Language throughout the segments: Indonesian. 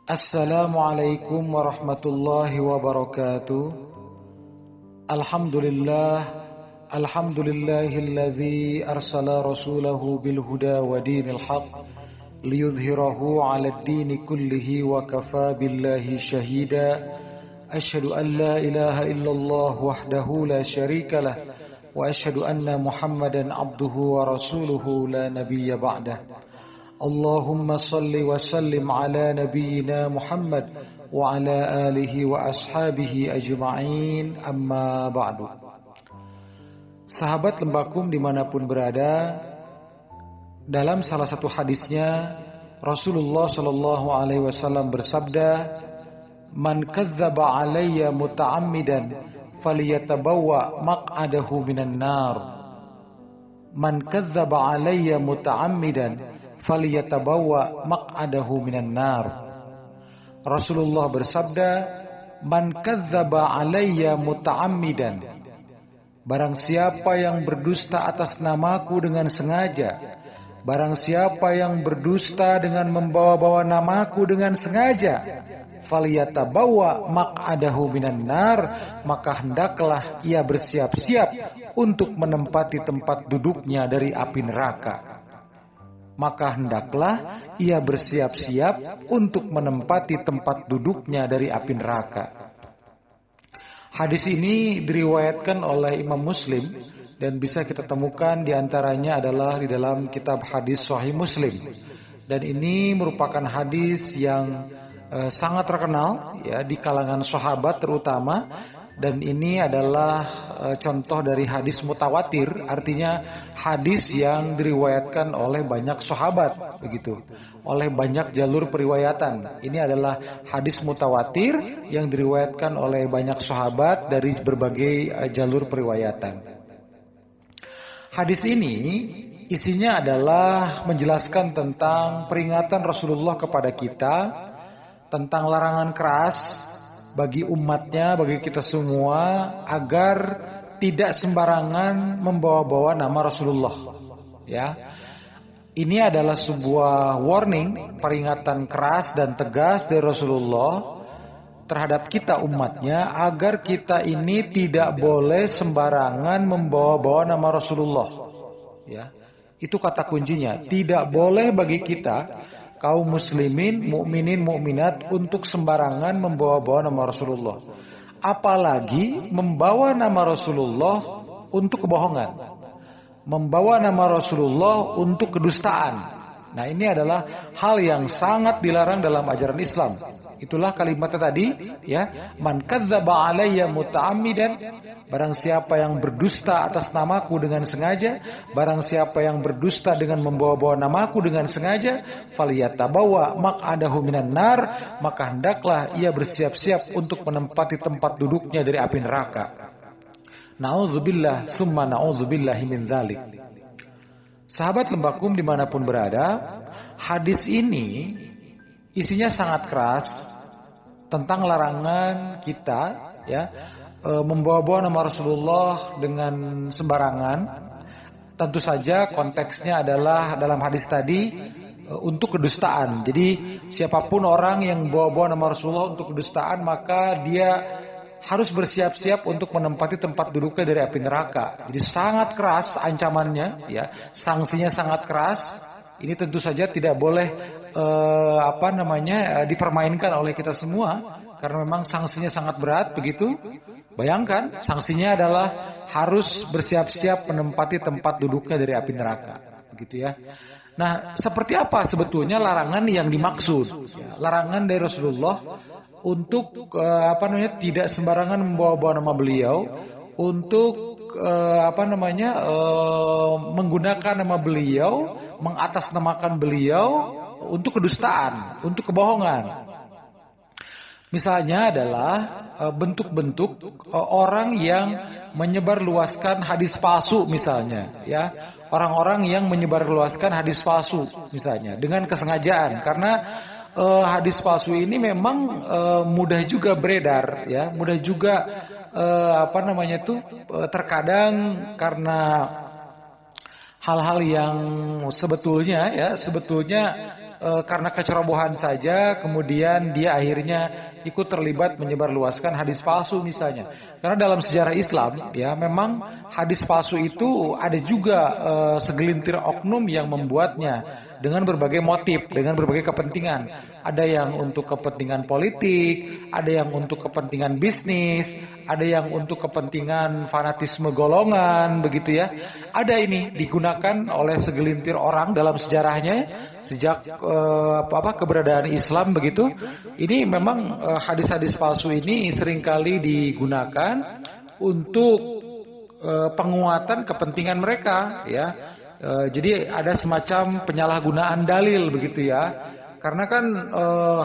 Assalamualaikum warahmatullahi wabarakatuh. Alhamdulillah, alhamdulillahilladzi arsala rasulahu bil huda wa dinil haq liyudhhirahu 'alad dini kullihi wa kafa billahi shahida. Asyhadu an la ilaha illallah wahdahu la syarikalah wa asyhadu anna Muhammadan abduhu wa rasuluhu la nabiyya ba'dah. Allahumma salli wa sallim ala nabiyyina Muhammad wa ala alihi wa ashabihi ajma'in, amma ba'du. Sahabat Lembakum dimanapun berada, dalam salah satu hadisnya Rasulullah Shallallahu Alaihi Wasallam bersabda, "Man kadzdzaba alayya muta'ammidan falyatabawwa maq'adahu minan nar." Man kadzdzaba alayya muta'ammidan falyatabawwa maq'adahu minan nar. Rasulullah bersabda, "Man kadzdzaba alayya muta'ammidan." Barang siapa yang berdusta atas namaku dengan sengaja, barang siapa yang berdusta dengan membawa-bawa namaku dengan sengaja, falyatabawwa maq'adahu minan nar, maka hendaklah ia bersiap-siap untuk menempati tempat duduknya dari api neraka. Maka hendaklah ia bersiap-siap untuk menempati tempat duduknya dari api neraka. Hadis ini diriwayatkan oleh Imam Muslim dan bisa kita temukan diantaranya adalah di dalam kitab hadis Sahih Muslim. Dan ini merupakan hadis yang sangat terkenal ya di kalangan sahabat terutama. Dan ini adalah contoh dari hadis mutawatir, artinya hadis yang diriwayatkan oleh banyak sahabat, begitu, oleh banyak jalur periwayatan. Ini adalah hadis mutawatir yang diriwayatkan oleh banyak sahabat dari berbagai jalur periwayatan. Hadis ini isinya adalah menjelaskan tentang peringatan Rasulullah kepada kita tentang larangan keras bagi umatnya, bagi kita semua, agar tidak sembarangan membawa-bawa nama Rasulullah. Ya, ini adalah sebuah warning, peringatan keras dan tegas dari Rasulullah terhadap kita umatnya, agar kita ini tidak boleh sembarangan membawa-bawa nama Rasulullah. Ya, itu kata kuncinya. Tidak boleh bagi kita kaum muslimin, mukminin, mukminat untuk sembarangan membawa-bawa nama Rasulullah. Apalagi membawa nama Rasulullah untuk kebohongan. Membawa nama Rasulullah untuk kedustaan. Nah, ini adalah hal yang sangat dilarang dalam ajaran Islam. Itulah kalimatnya tadi, ya. Man kadzdzaba alayya muta'ammidan, barang siapa yang berdusta atas namaku dengan sengaja, barang siapa yang berdusta dengan membawa-bawa namaku dengan sengaja, falyatabawwa maq'adahu minan nar, maka hendaklah ia bersiap-siap untuk menempati tempat duduknya dari api neraka. Na'udzubillah summa na'udzubillahi min dzalik. Sahabat Lembakum dimanapun berada, hadis ini isinya sangat keras tentang larangan kita, ya, membawa-bawa nama Rasulullah dengan sembarangan. Tentu saja konteksnya adalah dalam hadis tadi untuk kedustaan. Jadi siapapun orang yang bawa-bawa nama Rasulullah untuk kedustaan, maka dia harus bersiap-siap untuk menempati tempat duduknya dari api neraka. Jadi sangat keras ancamannya, ya, sanksinya sangat keras. Ini tentu saja tidak boleh dipermainkan oleh kita semua, karena memang sanksinya sangat berat, begitu. Bayangkan, sanksinya adalah harus bersiap-siap menempati tempat duduknya dari api neraka, begitu ya. Nah, seperti apa sebetulnya larangan yang dimaksud? Ya, larangan dari Rasulullah untuk tidak sembarangan membawa-bawa nama beliau, untuk menggunakan nama beliau, mengatasnamakan beliau untuk kedustaan, untuk kebohongan. Misalnya adalah bentuk-bentuk orang yang menyebarluaskan hadis palsu, misalnya, ya, orang-orang yang menyebarluaskan hadis palsu, misalnya, dengan kesengajaan, karena hadis palsu ini memang mudah juga beredar, ya, mudah juga terkadang karena hal-hal yang sebetulnya karena kecerobohan saja kemudian dia akhirnya ikut terlibat menyebarluaskan hadis palsu misalnya. Karena dalam sejarah Islam ya memang hadis palsu itu ada juga segelintir oknum yang membuatnya dengan berbagai motif, dengan berbagai kepentingan. Ada yang untuk kepentingan politik, ada yang untuk kepentingan bisnis, ada yang untuk kepentingan fanatisme golongan, begitu ya. Ada ini digunakan oleh segelintir orang dalam sejarahnya sejak keberadaan Islam begitu. Ini memang hadis-hadis palsu ini seringkali digunakan untuk penguatan kepentingan mereka ya. Jadi ada semacam penyalahgunaan dalil begitu ya. Karena kan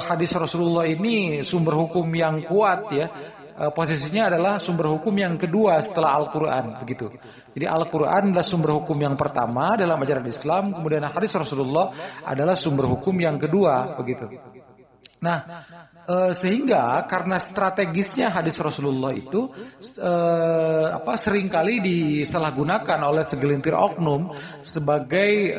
hadis Rasulullah ini sumber hukum yang kuat ya. Posisinya adalah sumber hukum yang kedua setelah Al-Quran begitu. Jadi Al-Quran adalah sumber hukum yang pertama dalam ajaran Islam, kemudian hadis Rasulullah adalah sumber hukum yang kedua begitu. Nah, sehingga karena strategisnya hadis Rasulullah itu seringkali disalahgunakan oleh segelintir oknum sebagai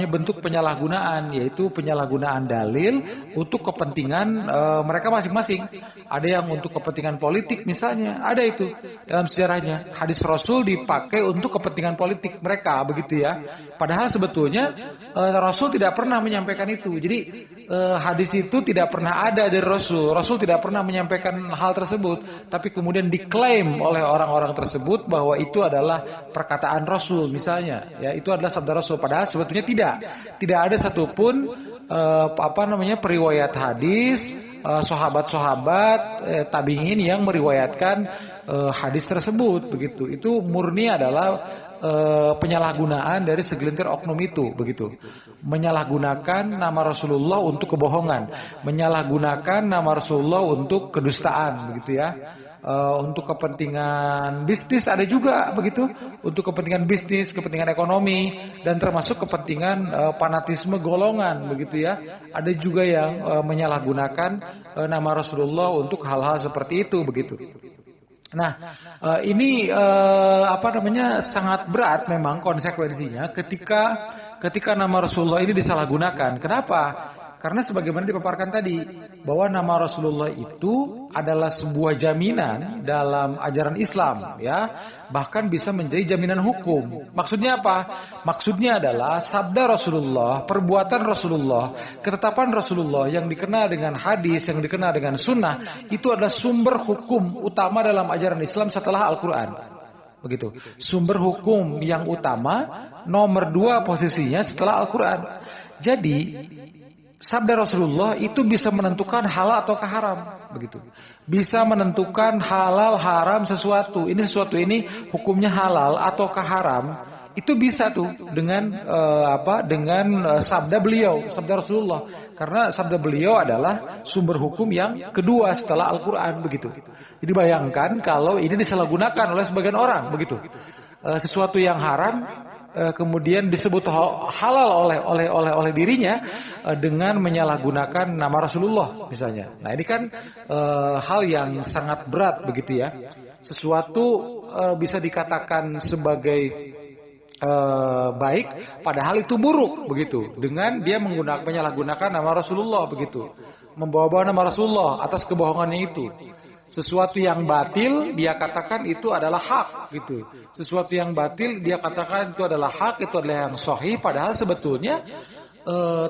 bentuk penyalahgunaan, yaitu penyalahgunaan dalil untuk kepentingan mereka masing-masing. Ada yang untuk kepentingan politik misalnya, ada itu dalam sejarahnya hadis Rasul dipakai untuk kepentingan politik mereka begitu ya. Padahal sebetulnya Rasul tidak pernah menyampaikan itu. Jadi hadis itu tidak pernah ada dari Rasul. Rasul tidak pernah menyampaikan hal tersebut, tapi kemudian diklaim oleh orang-orang tersebut bahwa itu adalah perkataan Rasul misalnya. Ya, itu adalah sabda Rasul. Padahal sebetulnya tidak ada satupun periwayat hadis sahabat-sahabat tabi'in yang meriwayatkan hadis tersebut begitu. Itu murni adalah penyalahgunaan dari segelintir oknum itu begitu. Menyalahgunakan nama Rasulullah untuk kebohongan, menyalahgunakan nama Rasulullah untuk kedustaan begitu ya. Untuk kepentingan bisnis ada juga begitu, untuk kepentingan bisnis, kepentingan ekonomi, dan termasuk kepentingan fanatisme golongan begitu ya. Ada juga yang menyalahgunakan nama Rasulullah untuk hal-hal seperti itu begitu. Nah, ini sangat berat memang konsekuensinya ketika nama Rasulullah ini disalahgunakan. Kenapa? Karena sebagaimana dipaparkan tadi bahwa nama Rasulullah itu adalah sebuah jaminan dalam ajaran Islam ya, bahkan bisa menjadi jaminan hukum. Maksudnya apa? Maksudnya adalah sabda Rasulullah, perbuatan Rasulullah, ketetapan Rasulullah yang dikenal dengan hadis, yang dikenal dengan sunnah, itu adalah sumber hukum utama dalam ajaran Islam setelah Al-Quran. Begitu. Sumber hukum yang utama nomor 2 posisinya setelah Al-Quran. Jadi sabda Rasulullah itu bisa menentukan halal atau haram, begitu. Bisa menentukan halal haram sesuatu. Sesuatu ini hukumnya halal atau haram. Itu bisa tuh dengan sabda beliau, sabda Rasulullah. Karena sabda beliau adalah sumber hukum yang kedua setelah Al-Qur'an begitu. Jadi bayangkan kalau ini disalahgunakan oleh sebagian orang begitu. Sesuatu yang haram kemudian disebut halal oleh dirinya dengan menyalahgunakan nama Rasulullah misalnya. Nah, ini kan hal yang sangat berat begitu ya. Sesuatu bisa dikatakan sebagai baik padahal itu buruk begitu dengan dia menyalahgunakan nama Rasulullah begitu. Membawa-bawa nama Rasulullah atas kebohongannya itu. Sesuatu yang batil dia katakan itu adalah hak gitu. Sesuatu yang batil dia katakan itu adalah hak, itu adalah yang sahih, padahal sebetulnya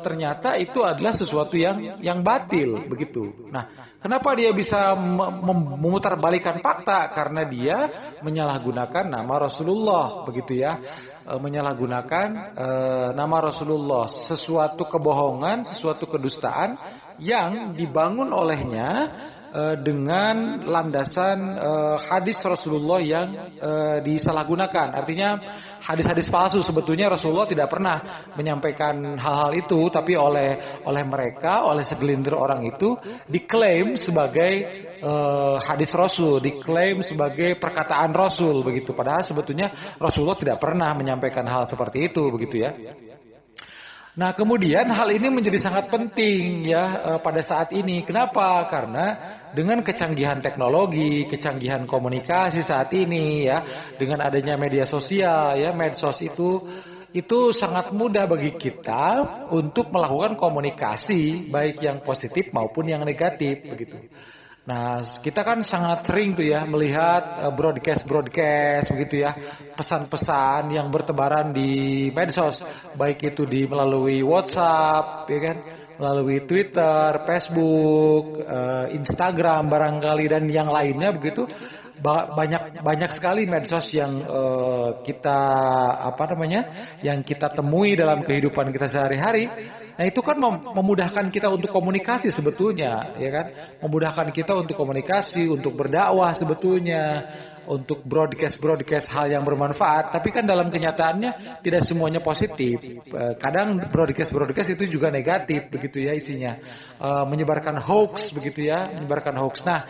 ternyata itu adalah sesuatu yang batil begitu. Nah, kenapa dia bisa memutarbalikan fakta? Karena dia menyalahgunakan nama Rasulullah begitu ya. Menyalahgunakan nama Rasulullah, sesuatu kebohongan, sesuatu kedustaan yang dibangun olehnya dengan landasan hadis Rasulullah yang disalahgunakan. Artinya hadis-hadis palsu, sebetulnya Rasulullah tidak pernah menyampaikan hal-hal itu, tapi oleh mereka, oleh segelintir orang itu diklaim sebagai hadis Rasul, diklaim sebagai perkataan Rasul begitu. Padahal sebetulnya Rasulullah tidak pernah menyampaikan hal seperti itu begitu ya. Nah, kemudian hal ini menjadi sangat penting ya pada saat ini. Kenapa? Karena dengan kecanggihan teknologi, kecanggihan komunikasi saat ini ya, dengan adanya media sosial ya, medsos itu sangat mudah bagi kita untuk melakukan komunikasi baik yang positif maupun yang negatif begitu. Nah, kita kan sangat sering tuh ya melihat broadcast begitu ya, pesan-pesan yang bertebaran di medsos, baik itu melalui WhatsApp, ya kan, melalui Twitter, Facebook, Instagram barangkali dan yang lainnya begitu. Banyak banyak sekali medsos yang kita yang kita temui dalam kehidupan kita sehari-hari. Nah, itu kan memudahkan kita untuk komunikasi sebetulnya, ya kan? Memudahkan kita untuk komunikasi, untuk berdakwah sebetulnya, untuk broadcast hal yang bermanfaat. Tapi kan dalam kenyataannya tidak semuanya positif. Kadang broadcast itu juga negatif begitu ya isinya. Menyebarkan hoax begitu ya, menyebarkan hoax. Nah,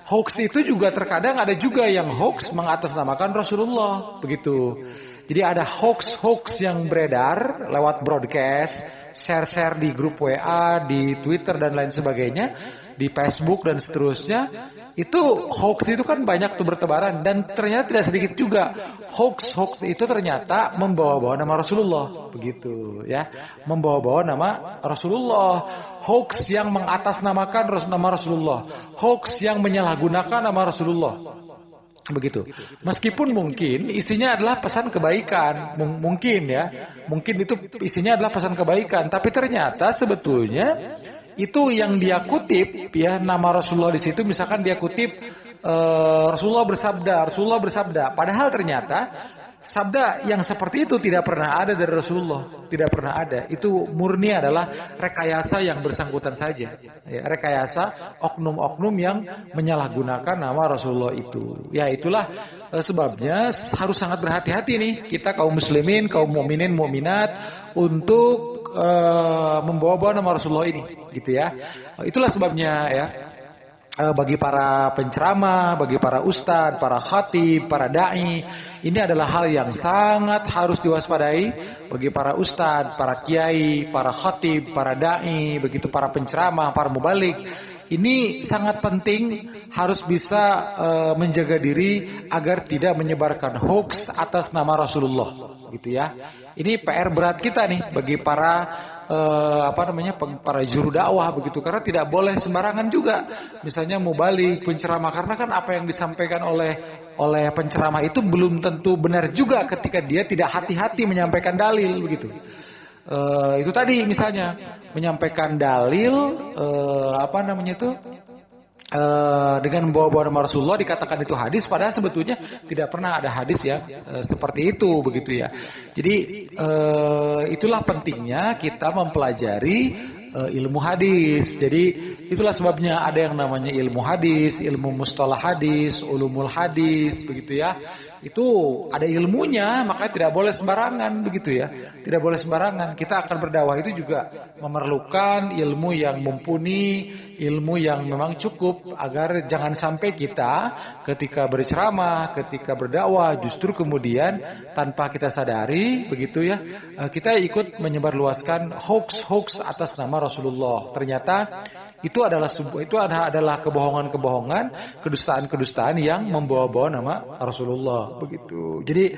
hoax itu juga terkadang ada juga yang hoax mengatasnamakan Rasulullah begitu. Jadi ada hoax yang beredar lewat broadcast, share di grup WA, di Twitter dan lain sebagainya, di Facebook dan seterusnya. Itu hoax itu kan banyak tuh bertebaran dan ternyata tidak sedikit juga hoax itu ternyata membawa-bawa nama Rasulullah begitu ya, membawa-bawa nama Rasulullah. Hoax yang mengatasnamakan nama Rasulullah, hoax yang menyalahgunakan nama Rasulullah. Begitu. Meskipun mungkin isinya adalah pesan kebaikan, mungkin itu isinya adalah pesan kebaikan, tapi ternyata sebetulnya itu yang dia kutip ya nama Rasulullah di situ, misalkan dia kutip Rasulullah bersabda, padahal ternyata sabda yang seperti itu tidak pernah ada dari Rasulullah, tidak pernah ada. Itu murni adalah rekayasa yang bersangkutan saja, ya, rekayasa oknum-oknum yang menyalahgunakan nama Rasulullah itu. Ya itulah sebabnya harus sangat berhati-hati nih kita kaum muslimin, kaum mukminin, mukminat untuk membawa-bawa nama Rasulullah ini, gitu ya. Itulah sebabnya ya. Bagi para penceramah, bagi para ustadz, para khatib, para da'i, ini adalah hal yang sangat harus diwaspadai bagi para ustadz, para kiai, para khatib, para da'i, begitu para penceramah, para mubalik. Ini sangat penting, harus bisa menjaga diri agar tidak menyebarkan hoax atas nama Rasulullah, gitu ya. Ini PR berat kita nih bagi para para juru dakwah begitu, karena tidak boleh sembarangan juga. Misalnya mubalik, penceramah, karena kan apa yang disampaikan oleh penceramah itu belum tentu benar juga ketika dia tidak hati-hati menyampaikan dalil begitu. Itu tadi misalnya menyampaikan dalil dengan membawa-bawa nama Rasulullah dikatakan itu hadis, padahal sebetulnya tidak pernah ada hadis yang seperti itu begitu ya. Jadi itulah pentingnya kita mempelajari ilmu hadis. Jadi itulah sebabnya ada yang namanya ilmu hadis, ilmu mustalah hadis, ulumul hadis begitu ya. Itu ada ilmunya, makanya tidak boleh sembarangan begitu ya. Tidak boleh sembarangan. Kita akan berdakwah itu juga memerlukan ilmu yang mumpuni, ilmu yang memang cukup, agar jangan sampai kita ketika berceramah, ketika berdakwah justru kemudian tanpa kita sadari begitu ya, kita ikut menyebarluaskan hoax atas nama Rasulullah. Ternyata itu adalah kebohongan-kebohongan, kedustaan-kedustaan yang membawa-bawa nama Rasulullah begitu. Jadi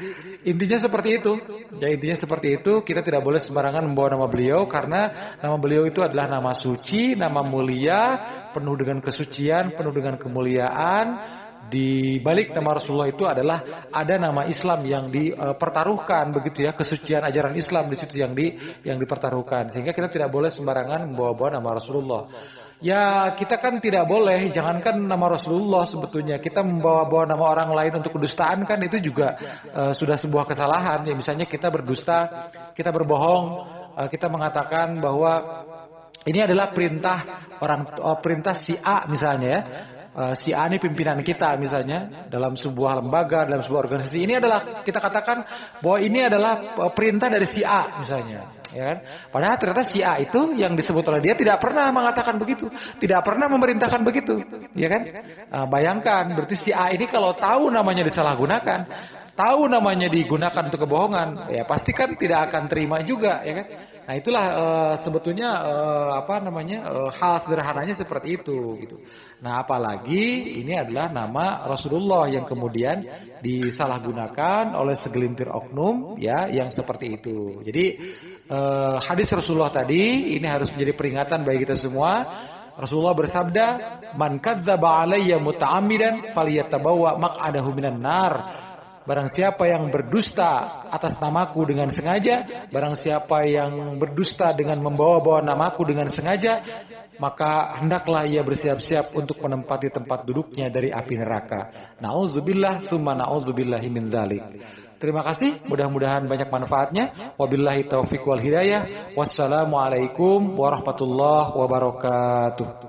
intinya seperti itu. Ya, intinya seperti itu. Kita tidak boleh sembarangan membawa nama beliau, karena nama beliau itu adalah nama suci, nama mulia, penuh dengan kesucian, penuh dengan kemuliaan. Di balik nama Rasulullah itu adalah ada nama Islam yang dipertaruhkan begitu ya, kesucian ajaran Islam di situ yang dipertaruhkan, sehingga kita tidak boleh sembarangan membawa-bawa nama Rasulullah. Ya, kita kan tidak boleh, jangankan nama Rasulullah, sebetulnya kita membawa-bawa nama orang lain untuk kedustaan kan itu juga sudah sebuah kesalahan. Ya, misalnya kita berdusta, kita berbohong, kita mengatakan bahwa ini adalah perintah si A misalnya ya. Si A ini pimpinan kita misalnya dalam sebuah lembaga, dalam sebuah organisasi. Ini adalah kita katakan bahwa ini adalah perintah dari si A misalnya, ya kan? Padahal ternyata si A itu yang disebut oleh dia tidak pernah mengatakan begitu, tidak pernah memerintahkan begitu, ya kan? Bayangkan, berarti si A ini kalau tahu namanya disalahgunakan, tahu namanya digunakan untuk kebohongan, ya pasti kan tidak akan terima juga, ya kan? Nah itulah sebetulnya hal sederhananya seperti itu gitu. Nah apalagi ini adalah nama Rasulullah yang kemudian disalahgunakan oleh segelintir oknum ya yang seperti itu. Jadi hadis Rasulullah tadi ini harus menjadi peringatan bagi kita semua. Rasulullah bersabda, "Man kadzdzaba alayya muta'ammidan falyatabawwa maq'adahu minan nar." Barang siapa yang berdusta atas namaku dengan sengaja, barang siapa yang berdusta dengan membawa-bawa namaku dengan sengaja, maka hendaklah ia bersiap-siap untuk menempati tempat duduknya dari api neraka. Nauzubillah summa nauzubillahi min dzalik. Terima kasih, mudah-mudahan banyak manfaatnya. Wabillahi taufiq wal hidayah. Wassalamualaikum warahmatullahi wabarakatuh.